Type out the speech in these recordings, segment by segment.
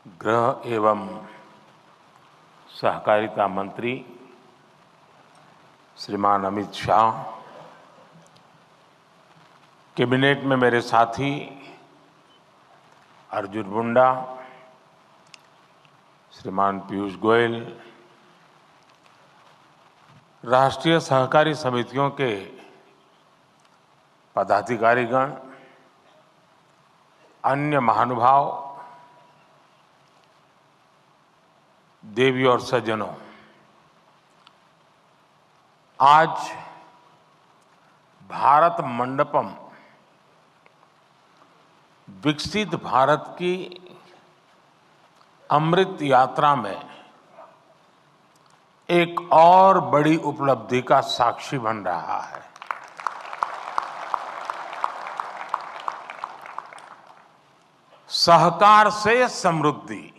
गृह एवं सहकारिता मंत्री श्रीमान अमित शाह, कैबिनेट में मेरे साथी अर्जुन मुंडा, श्रीमान पीयूष गोयल, राष्ट्रीय सहकारी समितियों के पदाधिकारीगण, अन्य महानुभाव, देवी और सज्जनों, आज भारत मंडपम विकसित भारत की अमृत यात्रा में एक और बड़ी उपलब्धि का साक्षी बन रहा है। सहकार से समृद्धि,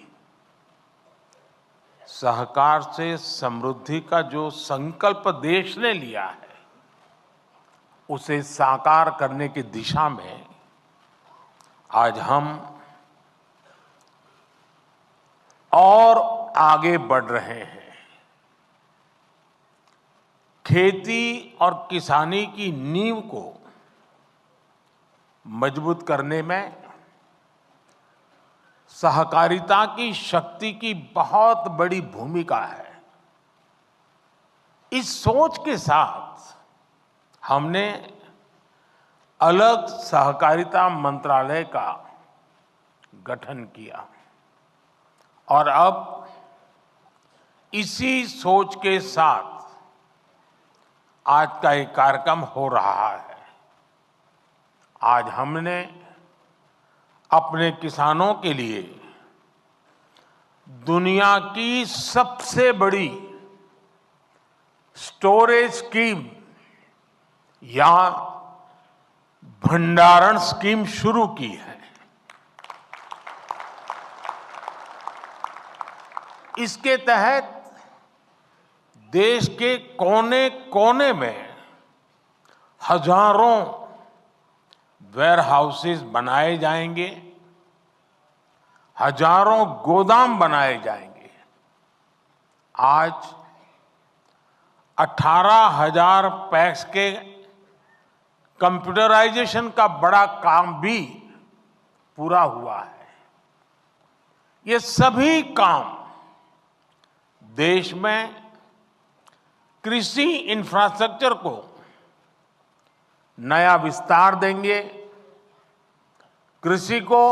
सहकार से समृद्धि का जो संकल्प देश ने लिया है, उसे साकार करने की दिशा में आज हम और आगे बढ़ रहे हैं। खेती और किसानी की नींव को मजबूत करने में सहकारिता की शक्ति की बहुत बड़ी भूमिका है। इस सोच के साथ हमने अलग सहकारिता मंत्रालय का गठन किया और अब इसी सोच के साथ आज का एक कार्यक्रम हो रहा है। आज हमने अपने किसानों के लिए दुनिया की सबसे बड़ी स्टोरेज स्कीम या भंडारण स्कीम शुरू की है। इसके तहत देश के कोने कोने में हजारों वेयर हाउसेस बनाए जाएंगे, हजारों गोदाम बनाए जाएंगे। आज 18,000 पैक्स के कंप्यूटराइजेशन का बड़ा काम भी पूरा हुआ है। ये सभी काम देश में कृषि इंफ्रास्ट्रक्चर को नया विस्तार देंगे, कृषि को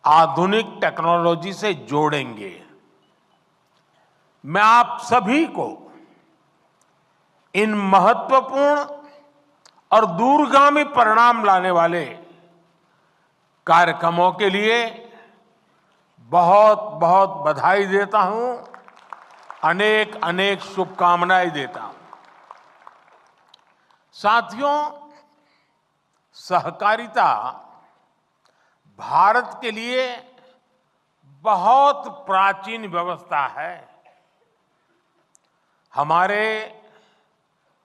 आधुनिक टेक्नोलॉजी से जोड़ेंगे। मैं आप सभी को इन महत्वपूर्ण और दूरगामी परिणाम लाने वाले कार्यक्रमों के लिए बहुत बहुत बधाई देता हूं, अनेक अनेक शुभकामनाएं देता हूं। साथियों, सहकारिता भारत के लिए बहुत प्राचीन व्यवस्था है। हमारे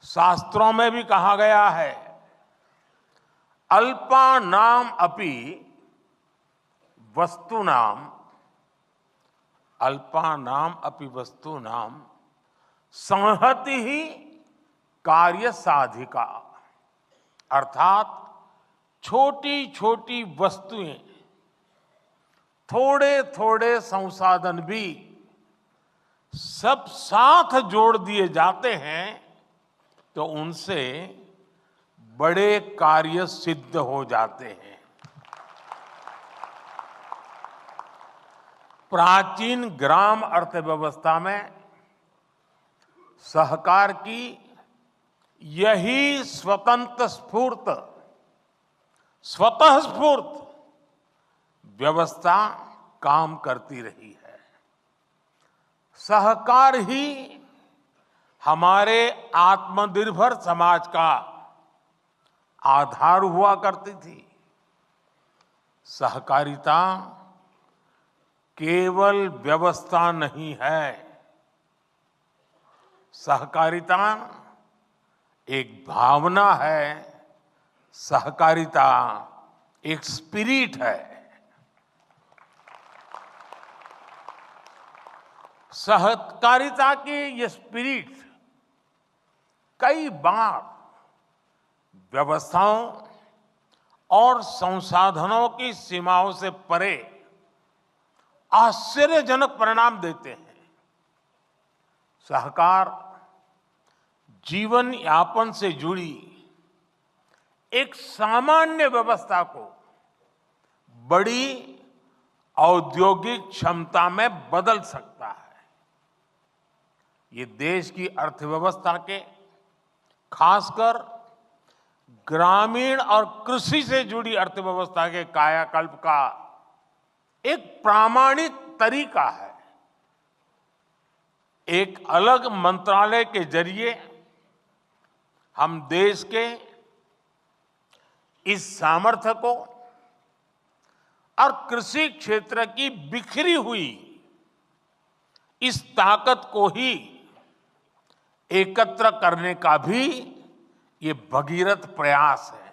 शास्त्रों में भी कहा गया है, अल्पानाम अपि वस्तूनाम, अल्पानाम अपि वस्तूनाम संहति ही कार्य साधिका। अर्थात छोटी छोटी वस्तुएं, थोड़े थोड़े संसाधन भी सब साथ जोड़ दिए जाते हैं तो उनसे बड़े कार्य सिद्ध हो जाते हैं। प्राचीन ग्राम अर्थव्यवस्था में सहकार की यही स्वतः स्फूर्त व्यवस्था काम करती रही है। सहकार ही हमारे आत्मनिर्भर समाज का आधार हुआ करती थी। सहकारिता केवल व्यवस्था नहीं है, सहकारिता एक भावना है, सहकारिता एक स्पिरिट है। सहकारिता की ये स्पिरिट कई बार व्यवस्थाओं और संसाधनों की सीमाओं से परे आश्चर्यजनक परिणाम देते हैं। सहकार जीवन यापन से जुड़ी एक सामान्य व्यवस्था को बड़ी औद्योगिक क्षमता में बदल सकता है। ये देश की अर्थव्यवस्था के, खासकर ग्रामीण और कृषि से जुड़ी अर्थव्यवस्था के कायाकल्प का एक प्रामाणिक तरीका है। एक अलग मंत्रालय के जरिए हम देश के इस सामर्थ्य को और कृषि क्षेत्र की बिखरी हुई इस ताकत को ही एकत्र करने का भी ये भगीरथ प्रयास है।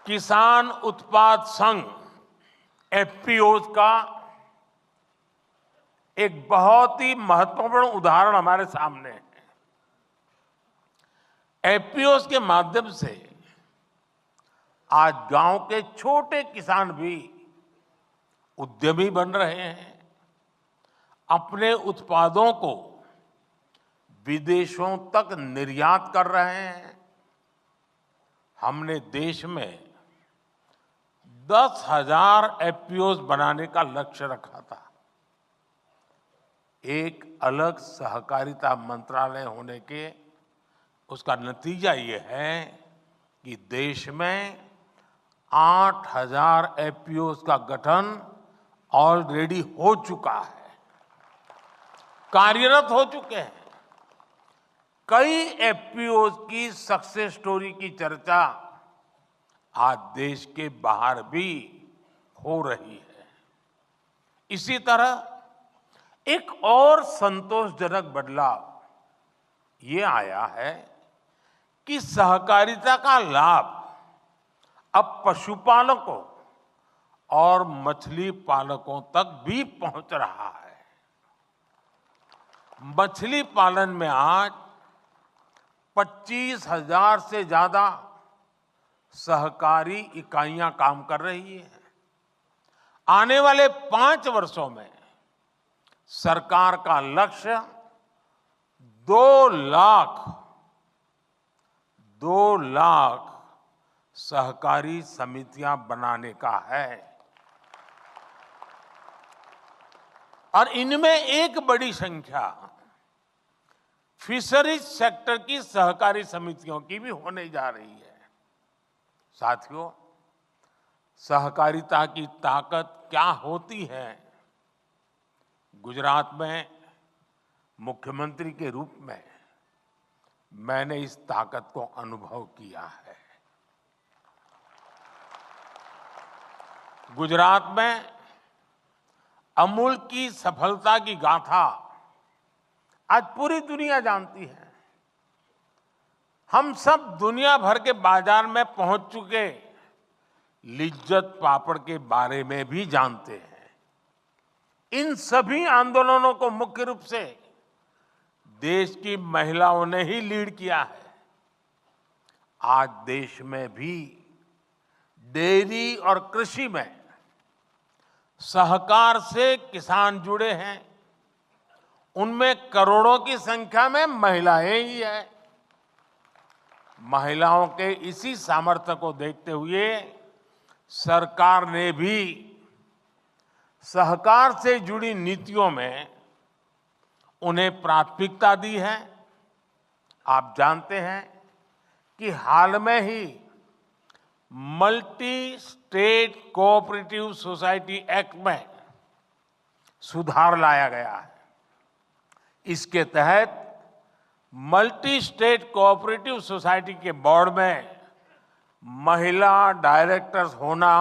किसान उत्पाद संघ एफपीओ का एक बहुत ही महत्वपूर्ण उदाहरण हमारे सामने है। एफपीओ के माध्यम से आज गांव के छोटे किसान भी उद्यमी बन रहे हैं, अपने उत्पादों को विदेशों तक निर्यात कर रहे हैं। हमने देश में 10,000 एफपीओ बनाने का लक्ष्य रखा था। एक अलग सहकारिता मंत्रालय होने के उसका नतीजा ये है कि देश में 8,000 एफपीओ का गठन ऑलरेडी हो चुका है, कार्यरत हो चुके हैं। कई एफपीओ की सक्सेस स्टोरी की चर्चा आज देश के बाहर भी हो रही है। इसी तरह एक और संतोषजनक बदलाव ये आया है कि सहकारिता का लाभ अब पशुपालकों और मछली पालकों तक भी पहुंच रहा है। मछली पालन में आज 25,000 से ज्यादा सहकारी इकाइयां काम कर रही हैं। आने वाले 5 वर्षों में सरकार का लक्ष्य 2 लाख सहकारी समितियां बनाने का है और इनमें एक बड़ी संख्या फिशरीज सेक्टर की सहकारी समितियों की भी होने जा रही है। साथियों, सहकारिता की ताकत क्या होती है? गुजरात में मुख्यमंत्री के रूप में मैंने इस ताकत को अनुभव किया है। गुजरात में अमूल की सफलता की गाथा आज पूरी दुनिया जानती है। हम सब दुनिया भर के बाजार में पहुंच चुके लिज्जत पापड़ के बारे में भी जानते हैं। इन सभी आंदोलनों को मुख्य रूप से देश की महिलाओं ने ही लीड किया है। आज देश में भी डेयरी और कृषि में सहकार से किसान जुड़े हैं। उनमें करोड़ों की संख्या में महिलाएं ही हैं। महिलाओं के इसी सामर्थ्य को देखते हुए सरकार ने भी सहकार से जुड़ी नीतियों में उन्हें प्राथमिकता दी है। आप जानते हैं कि हाल में ही multi state cooperative society act में सुधार लाया गया है। इसके तहत मल्टी स्टेट कोऑपरेटिव सोसाइटी के बोर्ड में महिला डायरेक्टर्स होना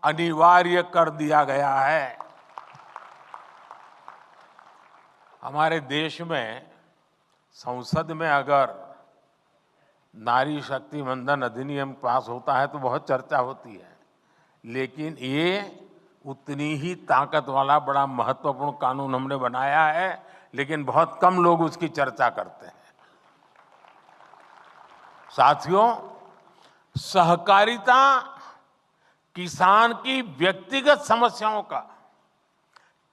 अनिवार्य कर दिया गया है। हमारे देश में संसद में अगर नारी शक्ति वंदन अधिनियम पास होता है तो बहुत चर्चा होती है, लेकिन ये उतनी ही ताकत वाला बड़ा महत्वपूर्ण कानून हमने बनाया है, लेकिन बहुत कम लोग उसकी चर्चा करते हैं। साथियों, सहकारिता किसान की व्यक्तिगत समस्याओं का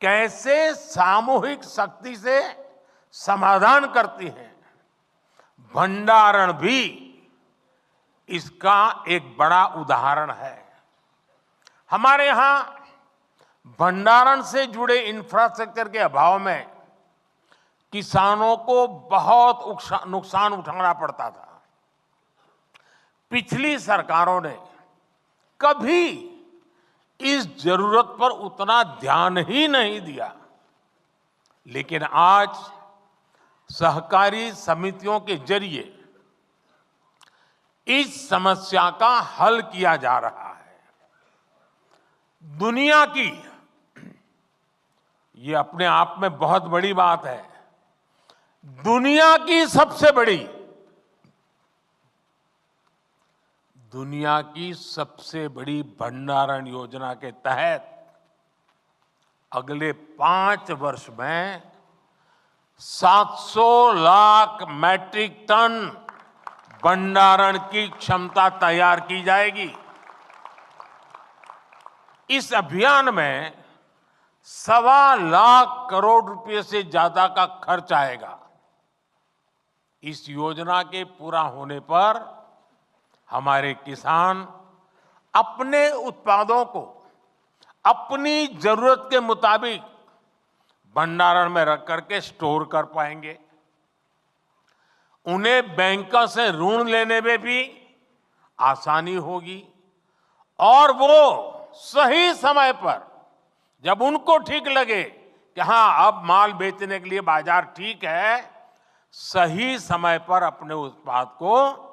कैसे सामूहिक शक्ति से समाधान करती है, भंडारण भी इसका एक बड़ा उदाहरण है। हमारे यहां भंडारण से जुड़े इंफ्रास्ट्रक्चर के अभाव में किसानों को बहुत नुकसान उठाना पड़ता था। पिछली सरकारों ने कभी इस जरूरत पर उतना ध्यान ही नहीं दिया, लेकिन आज सहकारी समितियों के जरिए इस समस्या का हल किया जा रहा है। दुनिया की, ये अपने आप में बहुत बड़ी बात है, दुनिया की सबसे बड़ी भंडारण योजना के तहत अगले 5 वर्ष में 700 लाख मैट्रिक टन भंडारण की क्षमता तैयार की जाएगी। इस अभियान में 1.25 लाख करोड़ रुपए से ज्यादा का खर्च आएगा। इस योजना के पूरा होने पर हमारे किसान अपने उत्पादों को अपनी जरूरत के मुताबिक भंडारण में रख करके स्टोर कर पाएंगे। उन्हें बैंकों से ऋण लेने में भी आसानी होगी और वो सही समय पर, जब उनको ठीक लगे कि हां अब माल बेचने के लिए बाजार ठीक है, सही समय पर अपने उत्पाद को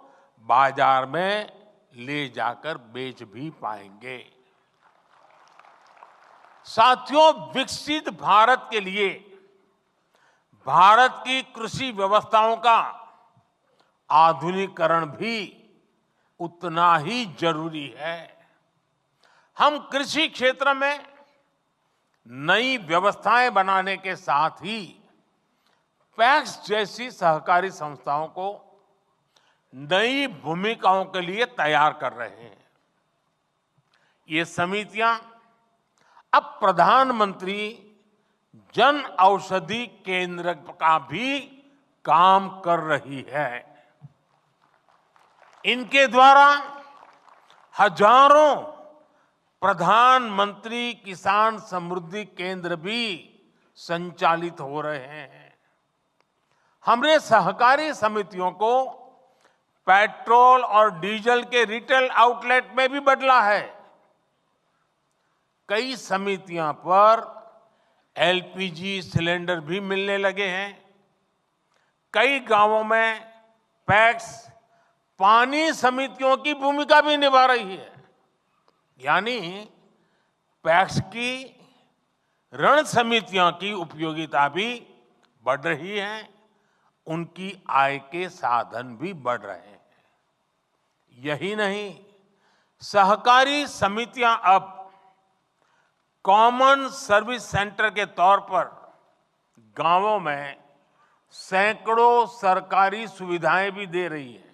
बाजार में ले जाकर बेच भी पाएंगे। साथियों, विकसित भारत के लिए भारत की कृषि व्यवस्थाओं का आधुनिकीकरण भी उतना ही जरूरी है। हम कृषि क्षेत्र में नई व्यवस्थाएं बनाने के साथ ही पैक्स जैसी सहकारी संस्थाओं को नई भूमिकाओं के लिए तैयार कर रहे हैं। ये समितियां अब प्रधानमंत्री जन औषधि केंद्र का भी काम कर रही है। इनके द्वारा हजारों प्रधानमंत्री किसान समृद्धि केंद्र भी संचालित हो रहे हैं। हमने सहकारी समितियों को पेट्रोल और डीजल के रिटेल आउटलेट में भी बदला है। कई समितियां पर एलपीजी सिलेंडर भी मिलने लगे हैं। कई गांवों में पैक्स पानी समितियों की भूमिका भी निभा रही है। यानी पैक्स की ऋण समितियों की उपयोगिता भी बढ़ रही है, उनकी आय के साधन भी बढ़ रहे हैं। यही नहीं, सहकारी समितियां अब कॉमन सर्विस सेंटर के तौर पर गांवों में सैकड़ों सरकारी सुविधाएं भी दे रही है।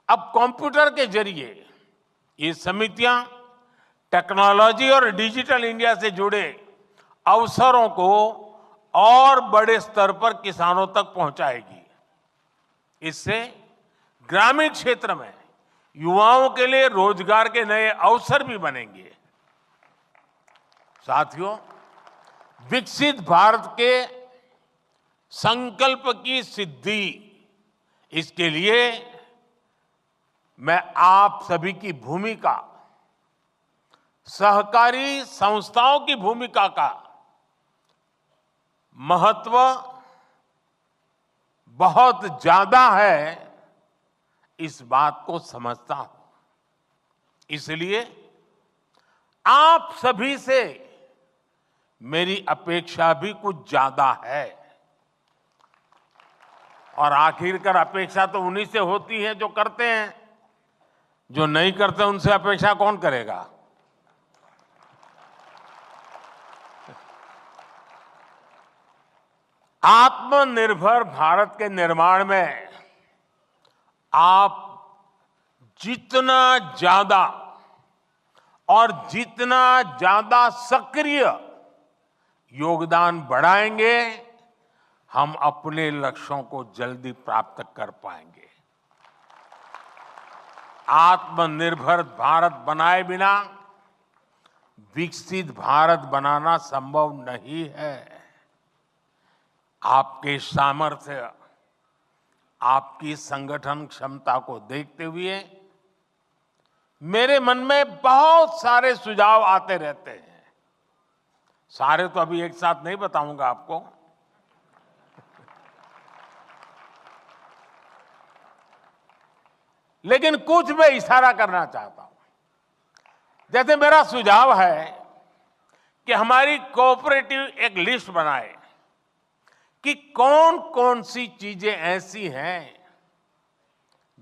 अब कंप्यूटर के जरिए ये समितियां टेक्नोलॉजी और डिजिटल इंडिया से जुड़े अवसरों को और बड़े स्तर पर किसानों तक पहुंचाएगी। इससे ग्रामीण क्षेत्र में युवाओं के लिए रोजगार के नए अवसर भी बनेंगे। साथियों, विकसित भारत के संकल्प की सिद्धि, इसके लिए मैं आप सभी की भूमिका, सहकारी संस्थाओं की भूमिका का महत्व बहुत ज्यादा है, इस बात को समझता हूं। इसलिए आप सभी से मेरी अपेक्षा भी कुछ ज्यादा है। और आखिरकार अपेक्षा तो उन्हीं से होती है जो करते हैं। जो नहीं करते उनसे अपेक्षा कौन करेगा? आत्मनिर्भर भारत के निर्माण में आप जितना ज्यादा और जितना ज्यादा सक्रिय योगदान बढ़ाएंगे, हम अपने लक्ष्यों को जल्दी प्राप्त कर पाएंगे। आत्मनिर्भर भारत बनाए बिना विकसित भारत बनाना संभव नहीं है। आपके सामर्थ्य, आपकी संगठन क्षमता को देखते हुए मेरे मन में बहुत सारे सुझाव आते रहते हैं। सारे तो अभी एक साथ नहीं बताऊंगा आपको, लेकिन कुछ मैं इशारा करना चाहता हूं। जैसे मेरा सुझाव है कि हमारी कोऑपरेटिव एक लिस्ट बनाए कि कौन कौन सी चीजें ऐसी हैं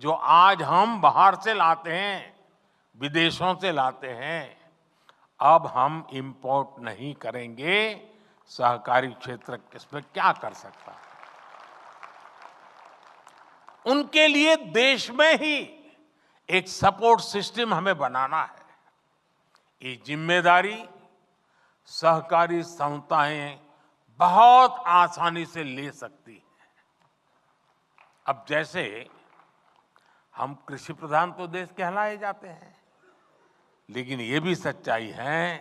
जो आज हम बाहर से लाते हैं, विदेशों से लाते हैं, अब हम इंपोर्ट नहीं करेंगे। सहकारी क्षेत्र इसमें क्या कर सकता है? उनके लिए देश में ही एक सपोर्ट सिस्टम हमें बनाना है। ये जिम्मेदारी सहकारी संस्थाएं बहुत आसानी से ले सकती हैं। अब जैसे हम कृषि प्रधान तो देश कहलाए जाते हैं, लेकिन ये भी सच्चाई है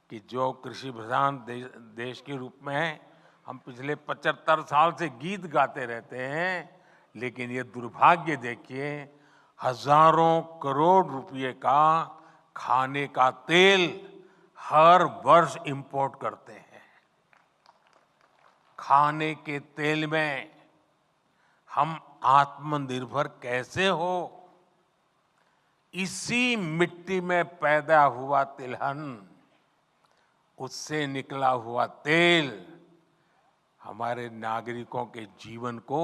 कि जो कृषि प्रधान देश के रूप में हम पिछले 75 साल से गीत गाते रहते हैं, लेकिन ये दुर्भाग्य देखिए, हजारों करोड़ रुपए का खाने का तेल हर वर्ष इंपोर्ट करते हैं। खाने के तेल में हम आत्मनिर्भर कैसे हो? इसी मिट्टी में पैदा हुआ तिलहन, उससे निकला हुआ तेल हमारे नागरिकों के जीवन को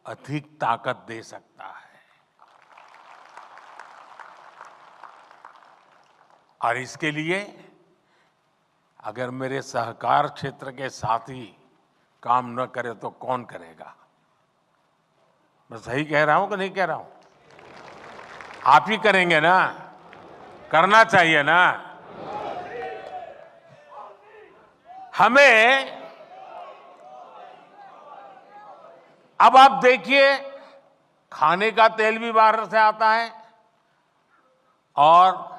अधिक ताकत दे सकता है। और इसके लिए अगर मेरे सहकार क्षेत्र के साथी काम न करे तो कौन करेगा? मैं सही कह रहा हूं कि नहीं कह रहा हूं? आप ही करेंगे ना? करना चाहिए ना? हमें अब आप देखिए, खाने का तेल भी बाहर से आता है और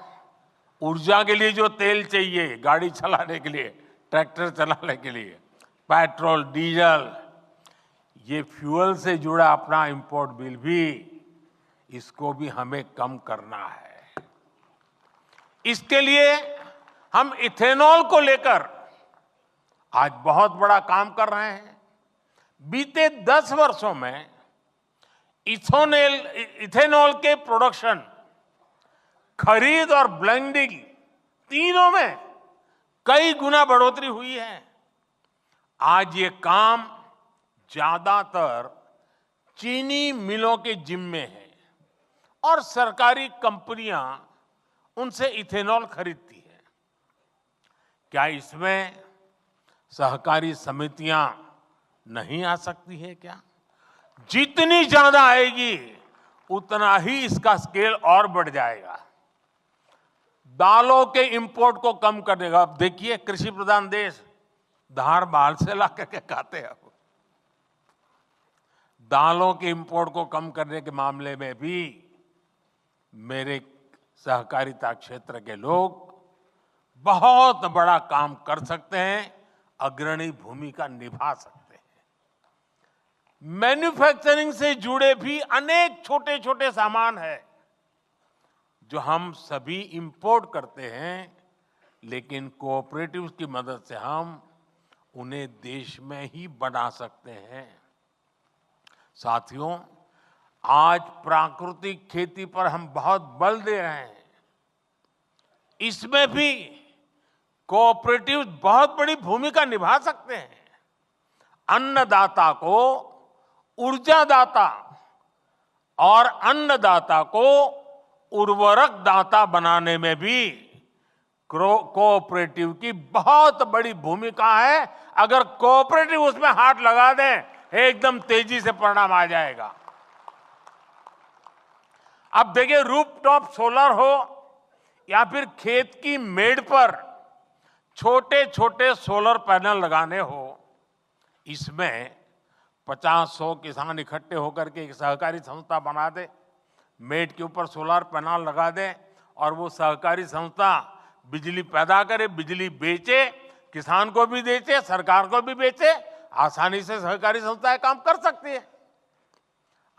ऊर्जा के लिए जो तेल चाहिए गाड़ी चलाने के लिए, ट्रैक्टर चलाने के लिए, पेट्रोल, डीजल, ये फ्यूल से जुड़ा अपना इंपोर्ट बिल भी, इसको भी हमें कम करना है। इसके लिए हम इथेनॉल को लेकर आज बहुत बड़ा काम कर रहे हैं। बीते 10 वर्षों में इथेनॉल के प्रोडक्शन, खरीद और ब्लेंडिंग तीनों में कई गुना बढ़ोतरी हुई है। आज ये काम ज्यादातर चीनी मिलों के जिम्मे है और सरकारी कंपनियां उनसे इथेनॉल खरीदती है। क्या इसमें सहकारी समितियां नहीं आ सकती है क्या? जितनी ज्यादा आएगी उतना ही इसका स्केल और बढ़ जाएगा। दालों के इंपोर्ट को कम करने का, अब देखिए कृषि प्रधान देश धार बाल से ला करके खाते हैं। दालों के इंपोर्ट को कम करने के मामले में भी मेरे सहकारिता क्षेत्र के लोग बहुत बड़ा काम कर सकते हैं, अग्रणी भूमिका निभा सकते हैं। मैन्युफैक्चरिंग से जुड़े भी अनेक छोटे छोटे सामान हैं जो हम सभी इंपोर्ट करते हैं, लेकिन कोऑपरेटिव्स की मदद से हम उन्हें देश में ही बना सकते हैं। साथियों, आज प्राकृतिक खेती पर हम बहुत बल दे रहे हैं। इसमें भी कोऑपरेटिव्स बहुत बड़ी भूमिका निभा सकते हैं। अन्नदाता को ऊर्जादाता और अन्नदाता को उर्वरक दाता बनाने में भी कोऑपरेटिव की बहुत बड़ी भूमिका है। अगर कोऑपरेटिव उसमें हाथ लगा दें, एकदम तेजी से परिणाम आ जाएगा। अब देखिए, रूफटॉप सोलर हो या फिर खेत की मेड़ पर छोटे छोटे सोलर पैनल लगाने हो, इसमें 50-100 किसान इकट्ठे होकर के एक सहकारी संस्था बना दे, मेड़ के ऊपर सोलर पैनल लगा दे और वो सहकारी संस्था बिजली पैदा करे, बिजली बेचे, किसान को भी बेचे, सरकार को भी बेचे। आसानी से सहकारी संस्थाएं काम कर सकती है।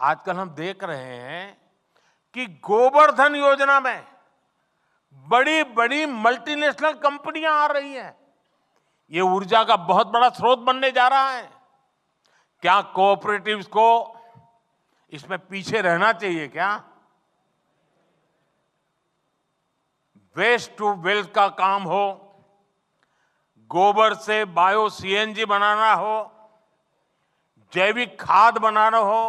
आजकल हम देख रहे हैं कि गोवर्धन योजना में बड़ी बड़ी मल्टीनेशनल कंपनियां आ रही हैं। ये ऊर्जा का बहुत बड़ा स्रोत बनने जा रहा है। क्या कोऑपरेटिव्स को इसमें पीछे रहना चाहिए क्या? वेस्ट टू वेल्थ का काम हो, गोबर से बायो सीएनजी बनाना हो, जैविक खाद बनाना हो,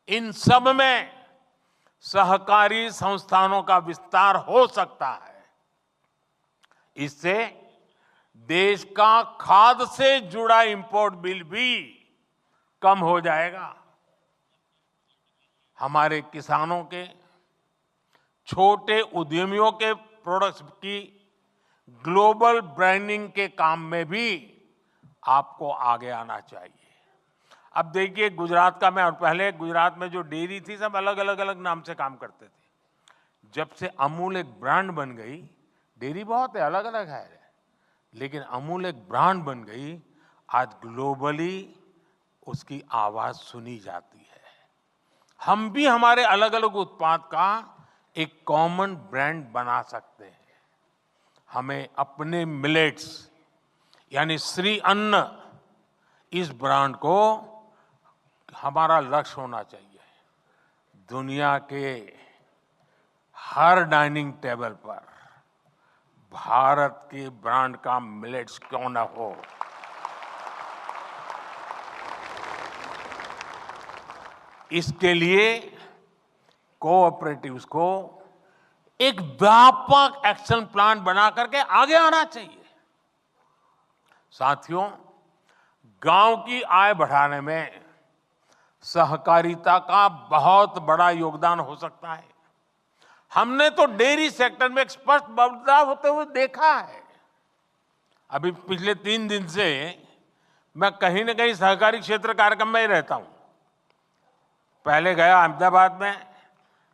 इन सब में सहकारी संस्थानों का विस्तार हो सकता है। इससे देश का खाद से जुड़ा इंपोर्ट बिल भी कम हो जाएगा। हमारे किसानों के, छोटे उद्यमियों के प्रोडक्ट्स की ग्लोबल ब्रांडिंग के काम में भी आपको आगे आना चाहिए। अब देखिए, गुजरात का मैं, और पहले गुजरात में जो डेयरी थी सब अलग अलग नाम से काम करते थे। जब से अमूल एक ब्रांड बन गई, डेयरी बहुत है, अलग अलग है, लेकिन अमूल एक ब्रांड बन गई, आज ग्लोबली उसकी आवाज सुनी जाती है। हम भी हमारे अलग अलग उत्पाद का एक कॉमन ब्रांड बना सकते हैं। हमें अपने मिलेट्स यानी श्री अन्न, इस ब्रांड को हमारा लक्ष्य होना चाहिए। दुनिया के हर डाइनिंग टेबल पर भारत के ब्रांड का मिलेट्स क्यों न हो। इसके लिए कोऑपरेटिव्स को एक व्यापक एक्शन प्लान बना करके आगे आना चाहिए। साथियों, गांव की आय बढ़ाने में सहकारिता का बहुत बड़ा योगदान हो सकता है। हमने तो डेयरी सेक्टर में एक स्पष्ट बदलाव होते हुए देखा है। अभी पिछले 3 दिन से मैं कहीं न कहीं सहकारी क्षेत्र कार्यक्रम में ही रहता हूं। पहले गया अहमदाबाद में,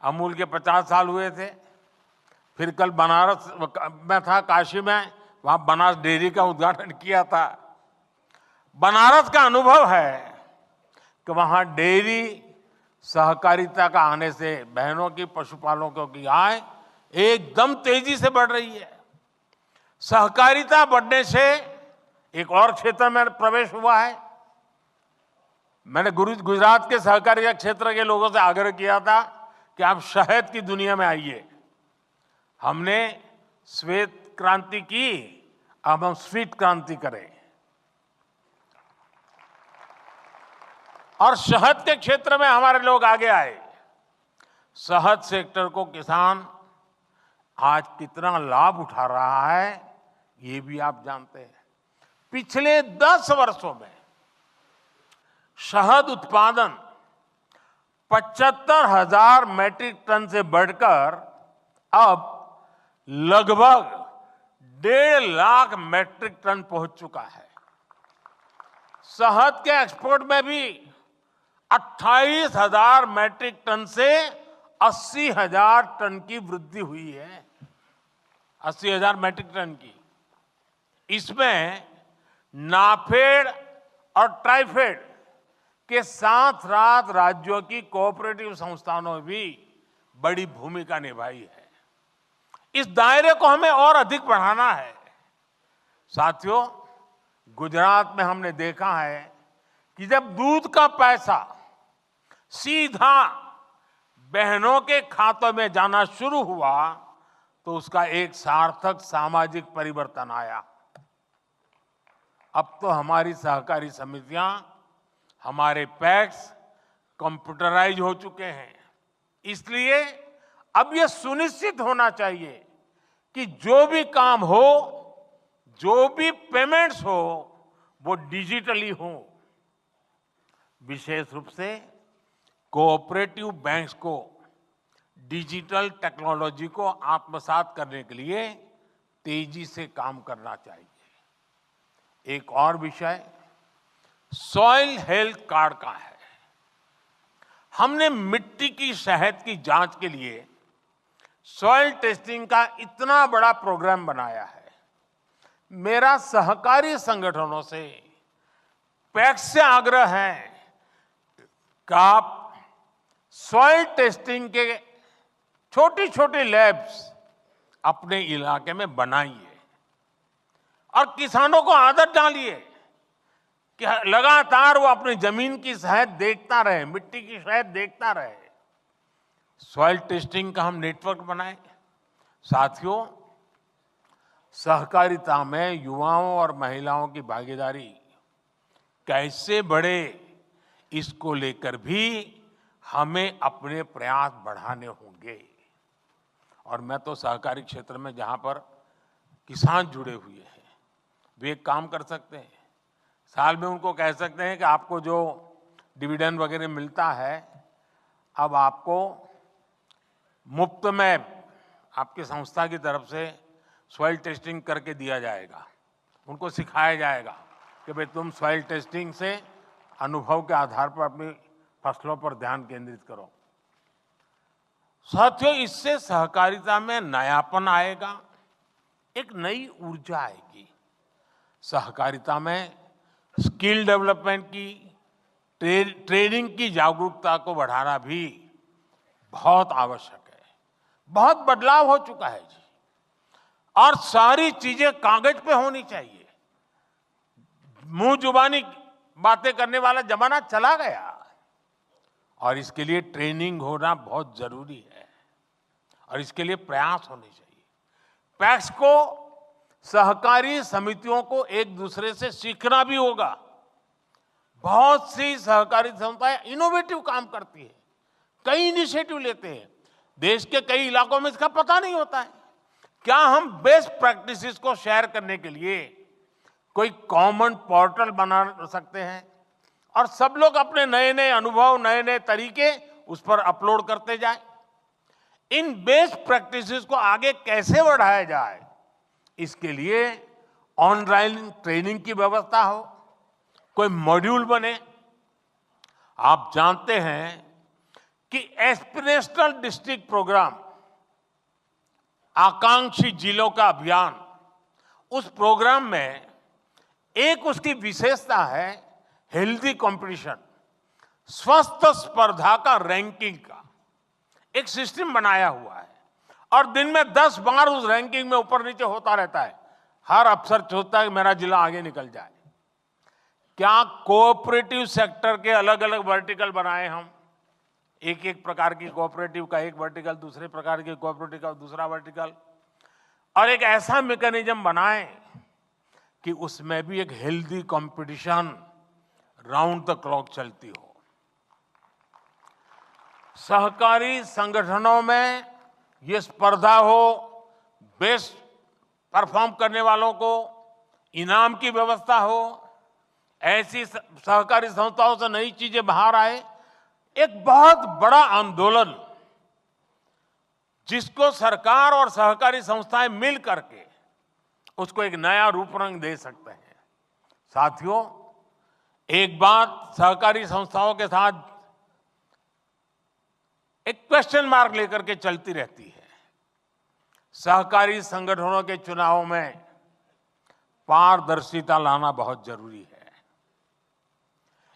अमूल के 50 साल हुए थे। फिर कल बनारस में था, काशी में, वहां बनास डेयरी का उद्घाटन किया था। बनारस का अनुभव है कि वहां डेयरी सहकारिता का आने से बहनों की, पशुपालकों की आय एकदम तेजी से बढ़ रही है। सहकारिता बढ़ने से एक और क्षेत्र में प्रवेश हुआ है। मैंने गुजरात के सहकारिता क्षेत्र के लोगों से आग्रह किया था कि आप शहद की दुनिया में आइए। हमने श्वेत क्रांति की, अब हम स्वीट क्रांति करें। और शहद के क्षेत्र में हमारे लोग आगे आए। शहद सेक्टर को किसान आज कितना लाभ उठा रहा है, ये भी आप जानते हैं। पिछले 10 वर्षों में शहद उत्पादन 75,000 मैट्रिक टन से बढ़कर अब लगभग 1.5 लाख मैट्रिक टन पहुंच चुका है। शहद के एक्सपोर्ट में भी 28,000 मैट्रिक टन से 80,000 टन की वृद्धि हुई है। 80,000 मैट्रिक टन की। इसमें नाफेड और ट्राइफेड के साथ साथ राज्यों की कोऑपरेटिव संस्थानों ने भी बड़ी भूमिका निभाई है। इस दायरे को हमें और अधिक बढ़ाना है। साथियों, गुजरात में हमने देखा है कि जब दूध का पैसा सीधा बहनों के खातों में जाना शुरू हुआ तो उसका एक सार्थक सामाजिक परिवर्तन आया। अब तो हमारी सहकारी समितियां, हमारे पैक्स कंप्यूटराइज हो चुके हैं। इसलिए अब यह सुनिश्चित होना चाहिए कि जो भी काम हो, जो भी पेमेंट्स हो, वो डिजिटली हो। विशेष रूप से कोऑपरेटिव बैंक्स को डिजिटल टेक्नोलॉजी को आत्मसात करने के लिए तेजी से काम करना चाहिए। एक और विषय सॉइल हेल्थ कार्ड का है। हमने मिट्टी की सेहत की जांच के लिए सॉइल टेस्टिंग का इतना बड़ा प्रोग्राम बनाया है। मेरा सहकारी संगठनों से पैक्स से आग्रह है कि आप सॉइल टेस्टिंग के छोटी छोटी लैब्स अपने इलाके में बनाइए और किसानों को आदत डालिए कि लगातार वो अपनी जमीन की सेहत देखता रहे, मिट्टी की सेहत देखता रहे। सॉइल टेस्टिंग का हम नेटवर्क बनाए। साथियों, सहकारिता में युवाओं और महिलाओं की भागीदारी कैसे बढ़े, इसको लेकर भी हमें अपने प्रयास बढ़ाने होंगे। और मैं तो सहकारी क्षेत्र में जहां पर किसान जुड़े हुए हैं, वे एक काम कर सकते हैं। साल में उनको कह सकते हैं कि आपको जो डिविडेंड वगैरह मिलता है, अब आपको मुफ्त में आपकी संस्था की तरफ से सॉइल टेस्टिंग करके दिया जाएगा। उनको सिखाया जाएगा कि भाई तुम सॉइल टेस्टिंग से अनुभव के आधार पर अपनी फसलों पर ध्यान केंद्रित करो। साथियों, इससे सहकारिता में नयापन आएगा, एक नई ऊर्जा आएगी। सहकारिता में स्किल डेवलपमेंट की, ट्रेनिंग की जागरूकता को बढ़ाना भी बहुत आवश्यक है। बहुत बदलाव हो चुका है जी, और सारी चीजें कागज पे होनी चाहिए। मुंह जुबानी बातें करने वाला जमाना चला गया और इसके लिए ट्रेनिंग होना बहुत जरूरी है और इसके लिए प्रयास होने चाहिए। पैक्स को, सहकारी समितियों को एक दूसरे से सीखना भी होगा। बहुत सी सहकारी संस्थाएं इनोवेटिव काम करती है, कई इनिशिएटिव लेते हैं। देश के कई इलाकों में इसका पता नहीं होता है। क्या हम बेस्ट प्रैक्टिसेस को शेयर करने के लिए कोई कॉमन पोर्टल बना सकते हैं और सब लोग अपने नए नए अनुभव, नए नए तरीके उस पर अपलोड करते जाएं? इन बेस्ट प्रैक्टिसेस को आगे कैसे बढ़ाया जाए, इसके लिए ऑनलाइन ट्रेनिंग की व्यवस्था हो, कोई मॉड्यूल बने। आप जानते हैं कि एस्पिरेशनल डिस्ट्रिक्ट प्रोग्राम, आकांक्षी जिलों का अभियान, उस प्रोग्राम में एक उसकी विशेषता है हेल्दी कंपटीशन, स्वस्थ स्पर्धा का रैंकिंग का एक सिस्टम बनाया हुआ है और दिन में 10 बार उस रैंकिंग में ऊपर नीचे होता रहता है। हर अफसर सोचता है कि मेरा जिला आगे निकल जाए। क्या कोऑपरेटिव सेक्टर के अलग अलग वर्टिकल बनाए हम, एक एक प्रकार की कोऑपरेटिव का एक वर्टिकल, दूसरे प्रकार की कोऑपरेटिव का दूसरा वर्टिकल, और एक ऐसा मैकेनिज्म बनाएं कि उसमें भी एक healthy competition round the clock चलती हो। सहकारी संगठनों में ये स्पर्धा हो, बेस्ट परफॉर्म करने वालों को इनाम की व्यवस्था हो, ऐसी सहकारी संस्थाओं से नई चीजें बाहर आए। एक बहुत बड़ा आंदोलन जिसको सरकार और सहकारी संस्थाएं मिल करके उसको एक नया रूप रंग दे सकते हैं। साथियों, एक बात सहकारी संस्थाओं के साथ एक क्वेश्चन मार्क लेकर के चलती रहती है। सहकारी संगठनों के चुनावों में पारदर्शिता लाना बहुत जरूरी है।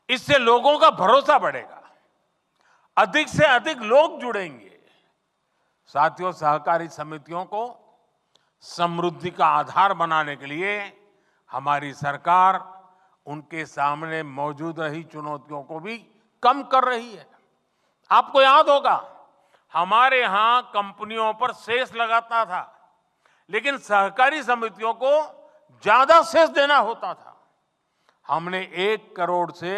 इससे लोगों का भरोसा बढ़ेगा, अधिक से अधिक लोग जुड़ेंगे। साथियों, सहकारी समितियों को समृद्धि का आधार बनाने के लिए हमारी सरकार उनके सामने मौजूद रही चुनौतियों को भी कम कर रही है। आपको याद होगा, हमारे यहां कंपनियों पर सेस लगाता था, लेकिन सहकारी समितियों को ज्यादा सेस देना होता था। हमने 1 करोड़ से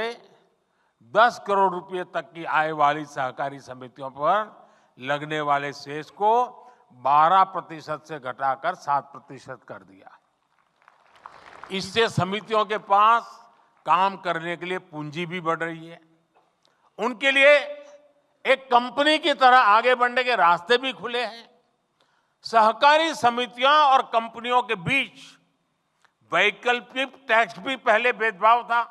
10 करोड़ रुपए तक की आय वाली सहकारी समितियों पर लगने वाले सेस को 12% से घटाकर 7% कर दिया। इससे समितियों के पास काम करने के लिए पूंजी भी बढ़ रही है। उनके लिए एक कंपनी की तरह आगे बढ़ने के रास्ते भी खुले हैं। सहकारी समितियां और कंपनियों के बीच वैकल्पिक टैक्स भी पहले भेदभाव था।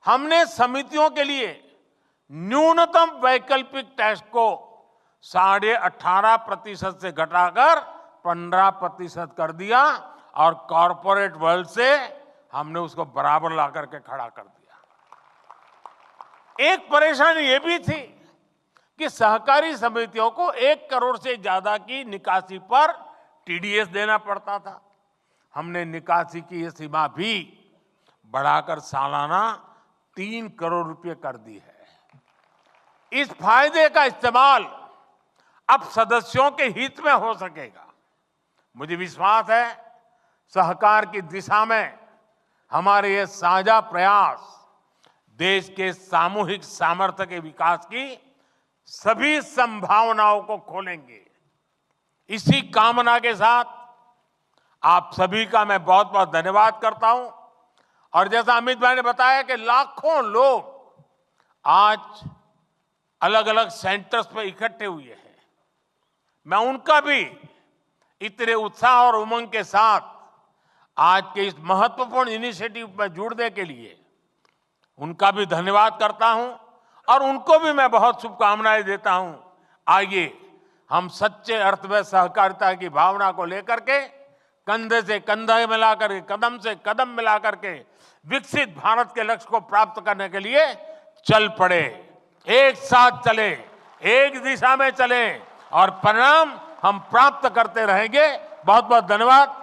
हमने समितियों के लिए न्यूनतम वैकल्पिक टैक्स को 18.5% से घटाकर 15% कर दिया और कॉरपोरेट वर्ल्ड से हमने उसको बराबर ला करके खड़ा कर दिया। एक परेशानी ये भी थी कि सहकारी समितियों को 1 करोड़ से ज्यादा की निकासी पर टीडीएस देना पड़ता था। हमने निकासी की ये सीमा भी बढ़ाकर सालाना 3 करोड़ रुपए कर दी है। इस फायदे का इस्तेमाल अब सदस्यों के हित में हो सकेगा। मुझे विश्वास है सहकार की दिशा में हमारे ये साझा प्रयास देश के सामूहिक सामर्थ्य के विकास की सभी संभावनाओं को खोलेंगे। इसी कामना के साथ आप सभी का मैं बहुत बहुत धन्यवाद करता हूं। और जैसा अमित भाई ने बताया कि लाखों लोग आज अलग अलग सेंटर्स पर इकट्ठे हुए हैं, मैं उनका भी इतने उत्साह और उमंग के साथ आज के इस महत्वपूर्ण इनिशिएटिव में जुड़ने के लिए उनका भी धन्यवाद करता हूं और उनको भी मैं बहुत शुभकामनाएं देता हूं। आइए हम सच्चे अर्थ में सहकारिता की भावना को लेकर के कंधे से कंधा मिलाकर के, कदम से कदम मिलाकर के विकसित भारत के लक्ष्य को प्राप्त करने के लिए चल पड़े। एक साथ चले, एक दिशा में चले और परिणाम हम प्राप्त करते रहेंगे। बहुत बहुत धन्यवाद।